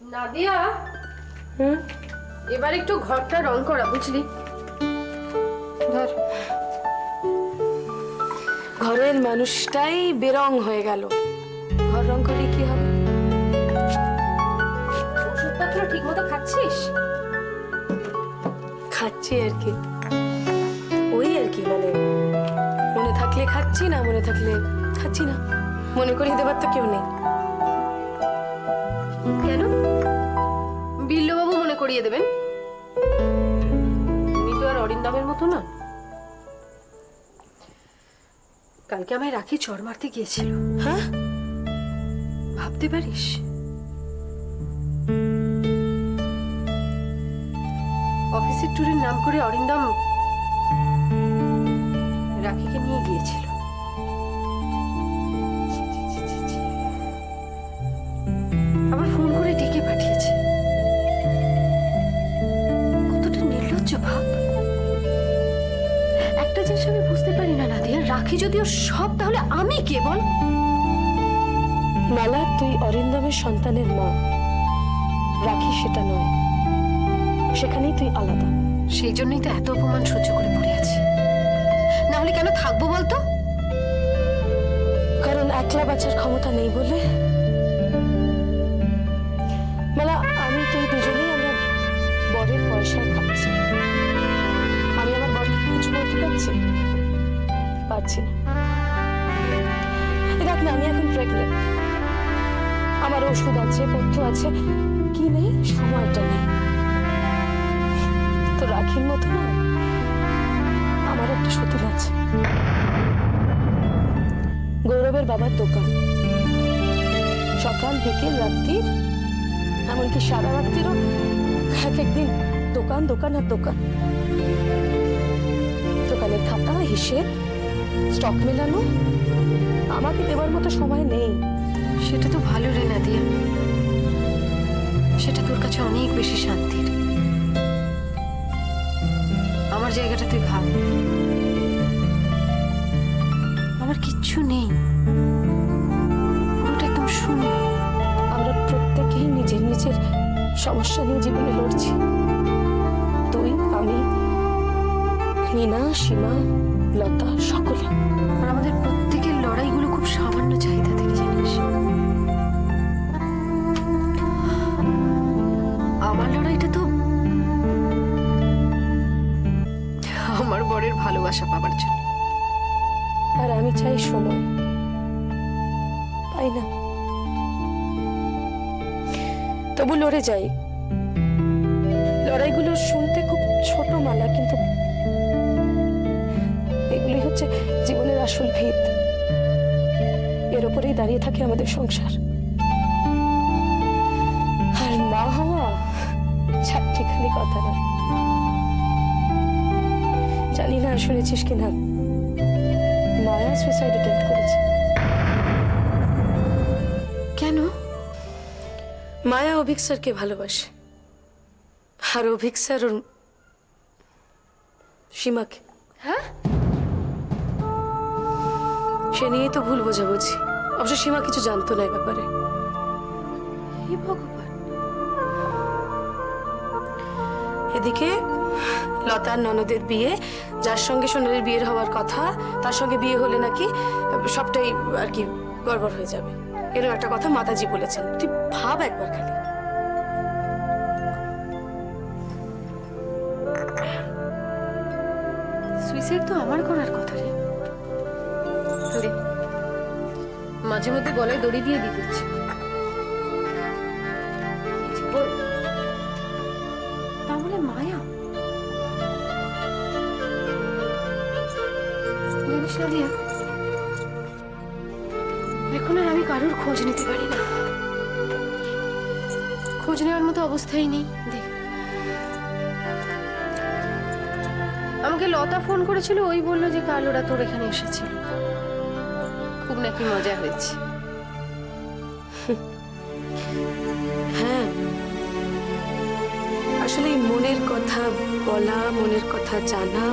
নাদিয়া, এবার একটু ঘরটা রং করা, বুঝলি? ধর। ঘরের মানুষটাই বেরং হয়ে গেল, ঘর রং করে কি হবে? ওষুধপত্র ঠিক মতো খাচ্ছিস? খাচ্ছি আর কি, ওই আর কি, মানে মনে থাকলে খাচ্ছি, না মনে থাকলে খাচ্ছি না। মনে করিয়ে দেবার তো কেউ নেই। কেন? বিল্লবাবু মনে করিয়ে দেবেন। উনি তো আর অরিন্দমের মতো না। কালকে আমায় রাখি চড় মারতে গিয়েছিল। হ্যাঁ, ভাবতে পারিস? অফিসের ট্যুরের নাম করে অরিন্দম রাখিকে নিয়ে গিয়েছিল। ছি, ছি, ছি, ছি, ছি। আবার ফোন করে ডেকে পাঠিয়েছে। কতটা নির্লজ্জ ভাব! একটা জিনিস আমি বুঝতে পারি না নাদিয়া, রাখি যদি ওর সব, তাহলে আমি কে বল? মালা, তুই অরিন্দমের সন্তানের মা, রাখি সেটা নয়, সেখানেই তুই আলাদা। সেই জন্যই তো এত অপমান সহ্য করে পড়ে আছি। না হলে কেন থাকবো বলতো? কারণ একলা বাঁচার ক্ষমতা নেই বলে। মালা, আমি তুই দুজনেই আমরা বরের পয়সায় খাচ্ছি। আমি আমার বরকে কিছু বলতে পারছি? পারছি না। দেখ না, আমি এখন প্রেগনেন্ট, আমার ওষুধ আছে, পথ্য আছে, কি নেই? সময়টা নেই। তো রাখির মতো না, আমার একটা সতীন আছে, গৌরবের বাবার দোকান। সকাল বিকেল রাত্রির, এমনকি সারা রাত্রিরও এক একদিন দোকান দোকান আর দোকান। দোকানের খাতা, হিসেব, স্টক মেলানো, আমাকে দেবার মতো সময় নেই। সেটা তো ভালো রে নাদিয়া, সেটা তোর কাছে অনেক বেশি শান্তির। আমার জায়গাটা তুই ভাব, আমার কিচ্ছু নেই, পুরোটা একদম শূন্য। আমরা প্রত্যেকেই নিজের নিজের সমস্যা নিয়ে জীবনে লড়ছি। তুই, আমি, মিনা, সীমা, লতা, সকলে। আর আমাদের প্রত্যেকের লড়াইগুলো খুব সামান্য চাহিদা থেকে, জানিস? আমার লড়াইটা তো আমার বরের ভালোবাসা পাবার জন্য। আর আমি চাই সময়, পাই না, তবু লড়ে যাই। লড়াইগুলো শুনতে খুব ছোট মালা, কিন্তু এগুলি হচ্ছে জীবনের আসল ভিত। এর উপরেই দাঁড়িয়ে থাকে আমাদের সংসার। আর মা হওয়া চারটিখানি কথা নয়। জানি না শুনেছিস কিনা, মায়া সুইসাইড অ্যাটেম্প্ট করেছে। কেন? মায়া অভিক স্যারকে ভালোবাসে, আর অভিক স্যার ওর সীমাকে। হ্যাঁ? সে নিয়েই তো ভুল বোঝাবুঝি। অবশ্য সীমা কিছু জানতো না এ ব্যাপারে। হে ভগবান! এদিকে লতার ননদের বিয়ে, যার সঙ্গে সোনালির বিয়ের হওয়ার কথা, তার সঙ্গে বিয়ে হলে নাকি সবটাই আর কি গড়বড় হয়ে যাবে, এরকম একটা কথা মাতাজি বলেছেন। তুই ভাব একবার খালি। সুইসাইড তো আমার করার কথা রে। দে, মাঝে মধ্যে গলায় দড়ি দিয়ে দিতে ইচ্ছে। তাহলে মায়া, জানিস না দিয়া, এখন আর আমি কারোর খোঁজ নিতে পারি না। খোঁজ নেওয়ার মতো অবস্থাই নেই। দেখ, আমাকে লতা ফোন করেছিল, ওই বললো যে কাল ওরা তোর এখানে এসেছিল, খুব নাকি মজা হয়েছে। হ্যাঁ, আসলে এই মনের কথা বলা, মনের কথা জানা,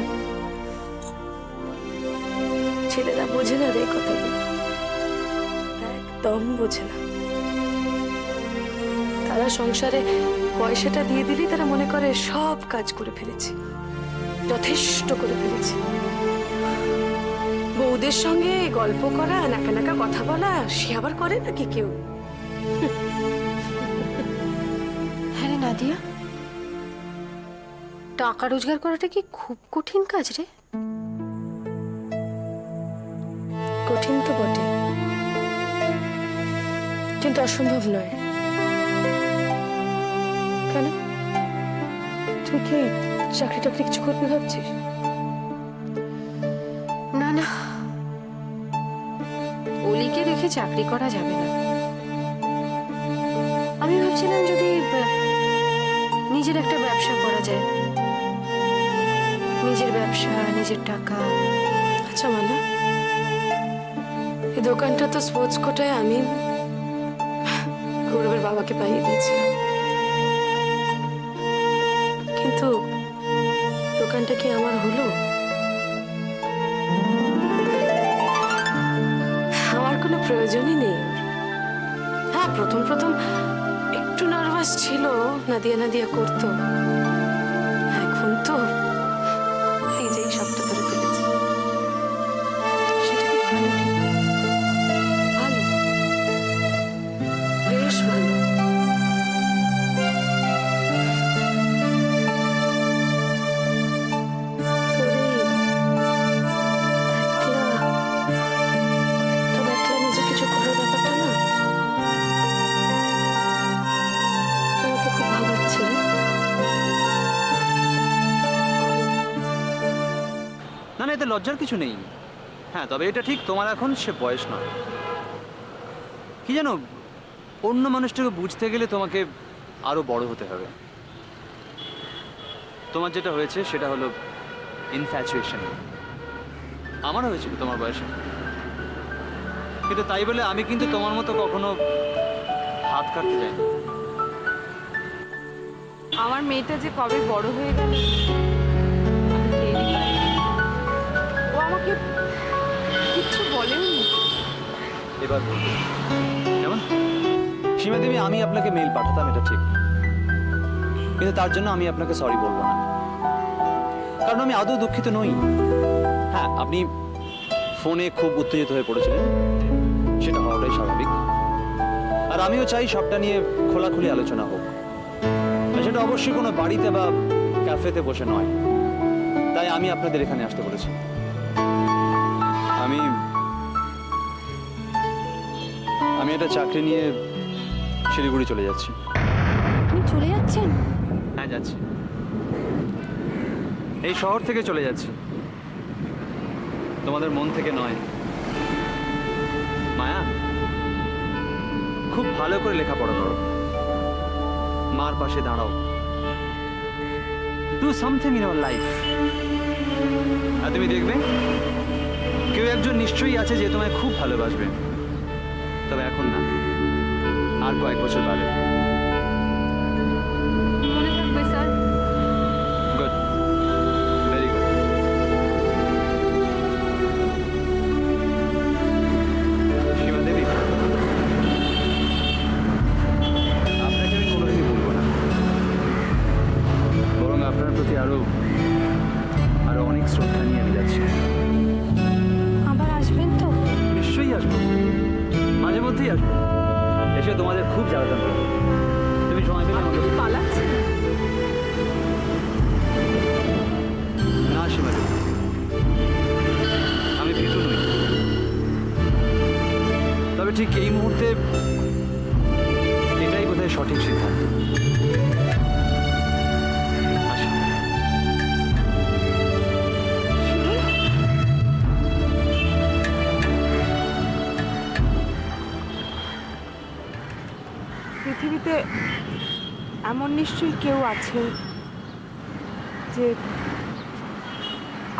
ছেলেরা বোঝে না রে কথাগুলো, একদম বোঝে না। তাই সারা সংসারে পয়সাটা দিয়ে দিলেই তারা মনে করে সব কাজ করে ফেলেছি, যথেষ্ট করে ফেলেছি। বউদের সঙ্গে গল্প করা, নাকা নাকা কথা বলা, সে আবার করে নাকি কেউ? হ্যাঁ রে নাদিয়া, টাকা রোজগার করাটা কি খুব কঠিন কাজ রে? কঠিন তো বটে, কিন্তু অসম্ভব নয়। কেন, তুই কি চাকরি টাকরি কিছু করবি ভাবছিস? না না, অলিকে রেখে চাকরি করা যাবে না। আমি ভাবছিলাম যদি নিজের একটা ব্যবসা করা যায়, নিজের ব্যবসা, নিজের টাকা। আচ্ছা মালা, এই দোকানটা তো স্পোর্টস কোটায় আমি গৌরবের বাবাকে পাইয়ে দিয়েছিলাম, কিন্তু দোকানটা কি আমার হলো? আমার কোনো প্রয়োজনই নেই ওর। হ্যাঁ, প্রথম প্রথম একটু নার্ভাস ছিল, নাদিয়া নাদিয়া করতো। এখন তো এই যে সবটা ধরে ফেলেছি। সেটা কি ভালো? ঠিক ভালো, বেশ ভালো। নিজে কিছু করার ব্যাপারটা না আমাকে খুব ভাবাচ্ছে রে। না না, এতে লজ্জার কিছু নেই। হ্যাঁ, তবে এটা ঠিক, তোমার এখন সে বয়স নয়। কি জানো, অন্য মানুষটাকে বুঝতে গেলে তোমাকে আরো বড় হতে হবে। তোমার যেটা হয়েছে সেটা হলো ইনফ্যাচুয়েশন। আমারও হয়েছিল তোমার বয়সে, কিন্তু তাই বলে আমি কিন্তু তোমার মতো কখনো হাত কাটতে যাইনি। আমার মেয়েটা যে কবে বড় হয়ে গেল আমি টেরই পাইনি। ও আমাকে কিচ্ছু বলেনি। এবার বলবো। কেমন সীমা দেবী, আমি আপনাকে মেল পাঠাতাম, এটা ঠিক, কিন্তু তার জন্য আমি আপনাকে সরি বলবো না, কারণ আমি আদৌ দুঃখিত নই। হ্যাঁ, আপনি ফোনে খুব উত্তেজিত হয়ে পড়েছিলেন, সেটা হওয়াটাই স্বাভাবিক। আর আমিও চাই সবটা নিয়ে খোলাখুলি আলোচনা হোক, আর সেটা অবশ্যই কোনো বাড়িতে বা ক্যাফেতে বসে নয়। তাই আমি আপনাদের এখানে আসতে বলেছি। আমি একটা চাকরি নিয়ে শিলিগুড়ি চলে যাচ্ছি। আপনি চলে যাচ্ছেন? হ্যাঁ, যাচ্ছি। এই শহর থেকে চলে যাচ্ছি, তোমাদের মন থেকে নয়। মায়া, খুব ভালো করে লেখাপড়া করো, মার পাশে দাঁড়াও, do something in our life. আর তুমি দেখবে কেউ একজন নিশ্চয়ই আছে যে তোমায় খুব ভালোবাসবে, তবে এখন না, আর কয়েক বছর বাদে। মনে থাকবে sir. Good, very good. Seema Devi, আপনাকে আমি কোনোদিনই বলবো না, বরং আপনার প্রতি আরো অনেক শ্রদ্ধা নিয়ে আমি যাচ্ছি। আবার আসবেন তো? নিশ্চয়ই আসবো, মাঝে মধ্যেই আসবো, এসে তোমাদের খুব জ্বালাতন করবো। তুমি সময় পেলে আপনি কি পালাচ্ছেন? না সীমা দেবী, আমি ভীতু নই, তবে ঠিক এই মুহূর্তে এটাই বোধহয় সঠিক সিদ্ধান্ত। আসি। পৃথিবীতে এমন নিশ্চয়ই কেউ আছে যে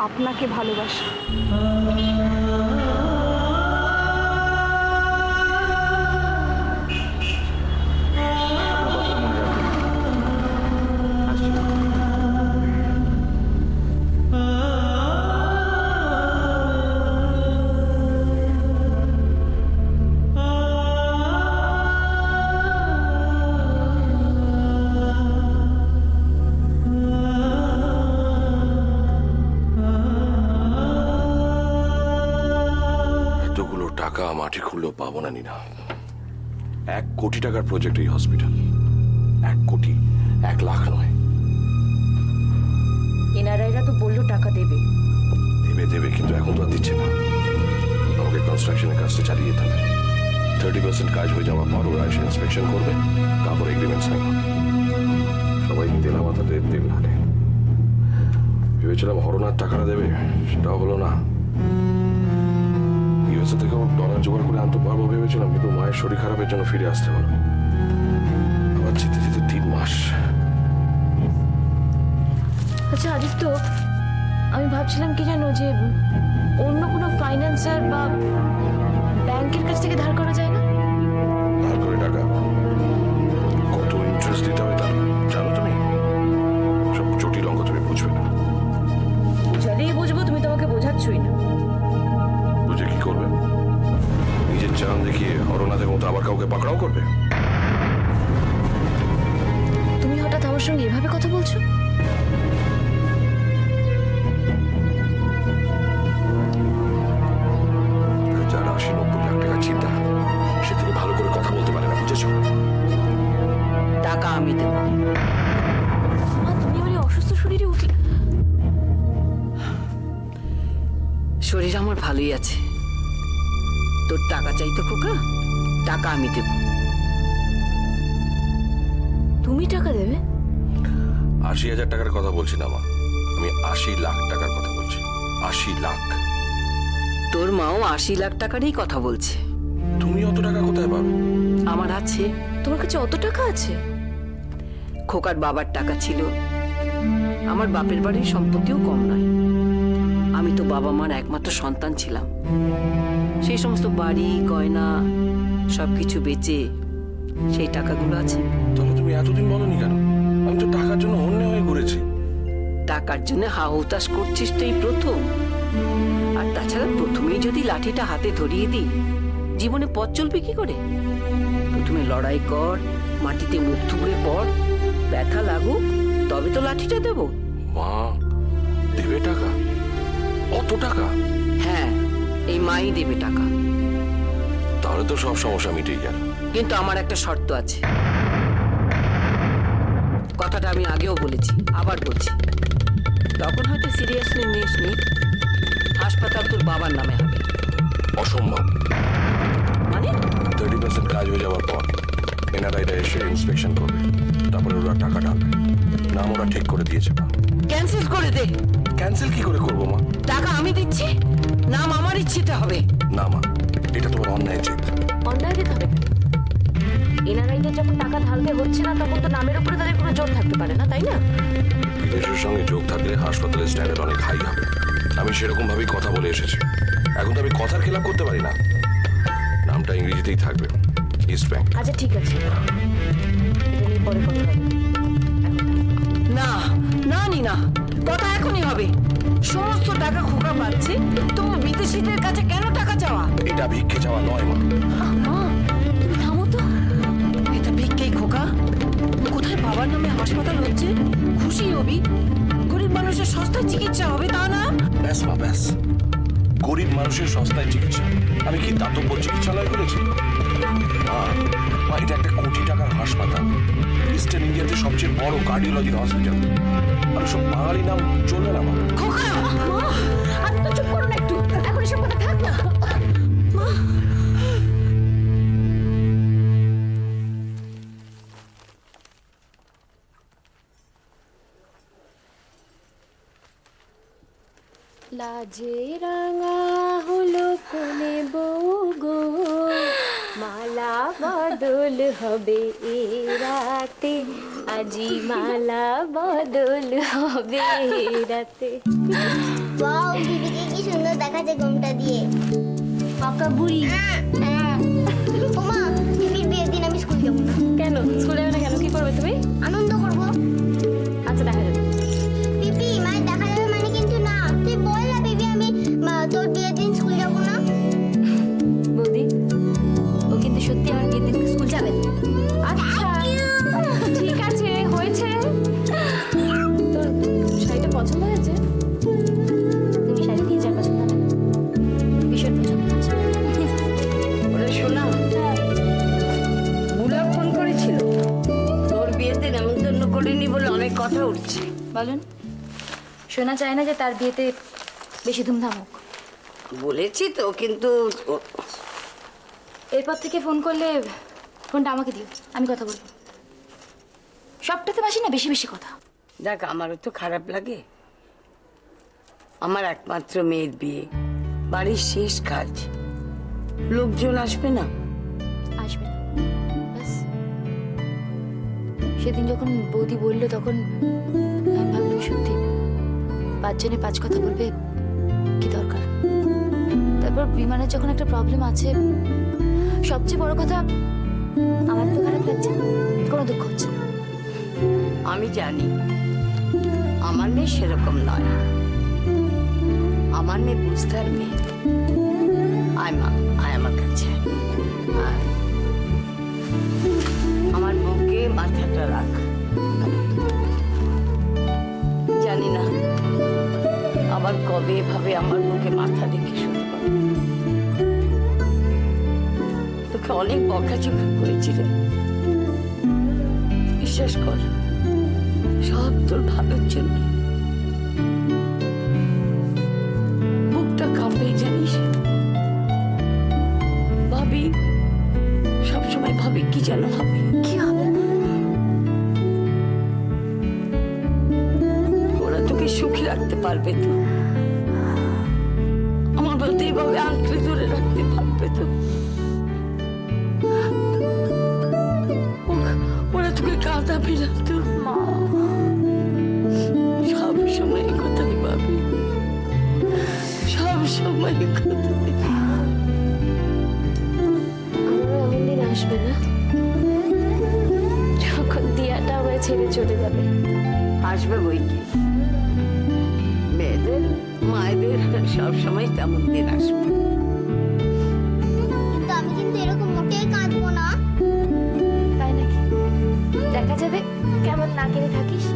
আপনাকে ভালোবাসে। আপনার কথা মনে রাখবেন। আসছি। টাকা মাটি খুললেও পাবো না নিনা। 1 কোটি টাকার প্রজেক্ট এই হসপিটাল। 1 কোটি, 1 লাখ নয়। এনারাইরা তো বললো টাকা দেবে। দেবে দেবে, কিন্তু এখন তো আর দিচ্ছে না। আমাকে কনস্ট্রাকশনের কাজটা চালিয়ে যেতে হবে। 30% কাজ হয়ে যাওয়ার পর ওরা এসে ইন্সপেকশন করবে, তারপর এগ্রিমেন্ট সাইন হবে। সবাই তেলা মাথাতে তেল ঢালে। ভেবেছিলাম হরনাথ টাকাটা দেবে, সেটাও হলো না। ইউএসএ থেকেও ডলার জোগাড় করে আনতে পারবো ভেবেছিলাম, কিন্তু মায়ের শরীর খারাপের জন্য ফিরে আসতে হলো। আবার যেতে যেতে 3 মাস। আচ্ছা আদিত্য, আমি ভাবছিলাম কি জানো, যে অন্য কোনো ফাইন্যান্সার বা ব্যাংকের কাছ থেকে ধার করা যায় না? ধার করে টাকা কত ইন্টারেস্ট দিতে হবে তার জানো তুমি? সব জটিল অঙ্ক তুমি বুঝবে না। বুঝালেই বুঝবো, তুমি তো আমাকে বোঝাচ্ছই না। বুঝে কি করবে? নিজের চান দেখিয়ে হরনাথের মতো আবার কাউকে পাকড়াও করবে? তুমি হঠাৎ আমার সঙ্গে এভাবে কথা বলছো? যার 80-90 লাখ টাকা চিন্তা, সে থেকে ভালো করে কথা বলতে পারে না, বুঝেছো? টাকা আমি দেব। মা, তুমি আমার এই অসুস্থ শরীরে উঠলে। শরীর আমার ভালোই আছে। তোর টাকা চাই তো খোকা, টাকা আমি দেব। তুমি টাকা দেবে? 80,000 টাকার কথা বলছি না মা, আমি 80 লাখ টাকার কথা বলছি। 80 লাখ। তোর মাও 80 লাখ টাকারই কথা বলছে। তুমি অত টাকা কোথায় পাবে? আমার আছে। তোমার কাছে অত টাকা আছে? খোকার বাবার টাকা ছিল। আমার বাপের বাড়ির সম্পত্তিও কম নয়। আমি তো বাবা মার একমাত্র সন্তান ছিলাম। সেই সমস্ত বাড়ি গয়না সবকিছু বেচে সেই টাকাগুলো আছে। তাহলে তুমি এতদিন বলনি কেন? আমি তো টাকার জন্য অন্য হয়ে ঘুরেছি। টাকার জন্য হাহুতাশ করছিস তো এই প্রথম। আর তাছাড়া প্রথমেই যদি লাঠিটা হাতে ধরিয়ে দিই, জীবনে পথ চলবে কি করে? প্রথমে লড়াই কর, মাটিতে মুখ থুবড়ে পড়, ব্যথা লাগুক, তবে তো লাঠিটা দেব। মা দেবে টাকা? অত টাকা? হ্যাঁ, এই মাই দেবে টাকা। তাহলে তো সব সমস্যা মিটেই গেল। কিন্তু আমার একটা শর্ত আছে। কথাটা আমি আগেও বলেছি, আবার বলছি। তখন হয়তো সিরিয়াসলি নিসনি। হাসপাতাল তোর বাবার নামে হবে। অসম্ভব। মানে 30% কাজ হয়ে যাওয়ার পর এনআরআইটা এসে ইন্সপেকশন করবে, তারপরে ওরা টাকা ঢালবে। নাম ওরা ঠিক করে দিয়েছে। ক্যান্সেল করে দে। ক্যান্সেল কি করে করবো মা? টাকা আমি দিচ্ছি, নাম আমার ইচ্ছেতে হবে। না মা, এটা তোমার অন্যায় জেদ। অন্যায় দিতে হবে কেন? এনারাইদের যখন টাকা ঢালতে হচ্ছে না, তখন তো নামের উপরে তাদের কোনো জোর থাকতে পারে না, তাই না? বিদেশের সঙ্গে যোগ থাকলে হাসপাতালের স্ট্যান্ডার্ড অনেক হাই হবে। আমি সেরকম ভাবেই কথা বলে এসেছি। এখন তো আমি কথার খেলাপ করতে পারি না। নামটা ইংরেজিতেই থাকবে, ইস্ট ব্যাংক। আচ্ছা ঠিক আছে, এটা নিয়ে পরে কথা হবে। না না নিনা, কথা এখনই হবে। সমস্ত টাকা খোকা পাচ্ছে, তুমি বিদেশিদের কাছে কেন টাকা চাওয়া? এটা ভিক্ষে চাওয়া নয় মা। মা, তুমি থামো তো। এটা ভিক্ষেই খোকা। কোথায় বাবার নামে হাসপাতাল হচ্ছে, খুশি হবি। গরিব মানুষের সস্তায় চিকিৎসা হবে, তা না? ব্যাস মা ব্যাস, গরিব মানুষের সস্তায় চিকিৎসা। আমি কি দাতব্য চিকিৎসালয় করেছি? মা, এটা একটা কোটি টাকার হাসপাতাল, ইস্টার্ন ইন্ডিয়াতে সবচেয়ে বড় কার্ডিওলজির হসপিটাল। আর সব বাঙালি নাম চলবে না মা। খোকা, আপনি তো চুপ করুন একটু, এখন এসব কথা থাক না। লাজে রাঙা হলো কোনে বউ গো, মালা বদল হবে এ রাতে, আজি মালা বদল হবে এ রাতে। ওয়াও, দিদিকে কি সুন্দর দেখাচ্ছে ঘোমটা দিয়ে। পাকা বুড়ি। ওমা, দিদির বিয়ের দিন আমি স্কুল যাবো না। কেন স্কুল যাবে না কেন? কি করবে তুমি? আনন্দ করবো। আচ্ছা দেখা যাবে। পিপি, মায়ের দেখা যাবে মানে কিন্তু না। তুই বল না পিপি, আমি তোর বিয়ের দিন স্কুল যাবো না। বৌদি, ও কিন্তু সত্যি আমার বিয়ের দিন স্কুল যাবে। আচ্ছা ঠিক আছে, হয়েছে। তোর শাড়িটা পছন্দ হয়েছে? তুমি শাড়ি 3-4 পছন্দ হবে, ভীষণ পছন্দ হয়েছে। কথা উঠছে। বলুন। শোনা চায় না যে তার বিয়েতে বেশি ধুমধাম হোক। বলেছি তো, কিন্তু এরপর থেকে ফোন করলে ফোনটা আমাকে দিও, আমি কথা বলবো। সবটাতে মাসি না বেশি বেশি কথা। দেখ, আমারও তো খারাপ লাগে। আমার একমাত্র মেয়ের বিয়ে, বাড়ির শেষ কাজ, লোকজন আসবে না? আসবে না, ব্যাস। সেদিন যখন বৌদি বললো তখন আমি ভাবলাম সত্যি 5 জনে 5 কথা বলবে, কি দরকার। তারপর বিমানের যখন একটা প্রবলেম আছে, সবচেয়ে বড় কথা আমার তো খারাপ লাগছে না, কোনো দুঃখ হচ্ছে না। আমি জানি আমার মেয়ে সেরকম নয়। আমার মেয়ে বুঝতার মেয়ে। আয় মা, আয় আমার কাছে আয়। আমার বুকে মাথাটা রাখ। জানি না আবার কবে এভাবে আমার বুকে মাথা রেখে শুতে পারবো। তোকে অনেক বকাঝকা করেছি রে, বিশ্বাস কর, সব তোর ভালোর জন্য। বুকটা কাঁপে জানিস। ভাবি, সবসময় ভাবি কি যেন হবে, কি হবে? ওরা তোকে সুখী রাখতে পারবে তো? আমার বলতে এইভাবে আঁকড়ে ধরে রাখতে পারবে তো? ওরা তোকে কাঁদাবে না তো? সব সময় কথাই ভাবি, সব সময় কথাই। আমারও এমন দিন আসবে না যখন দিয়াটা আমায় ছেড়ে চলে যাবে। আসবে বই কি, মেয়েদের মায়েদের সব সময় তেমন দিন আসবে। কিন্তু আমি কিন্তু এরকম মোটেই কাঁদবো না। তাই নাকি? দেখা যাবে কেমন না কেড়ে থাকিস।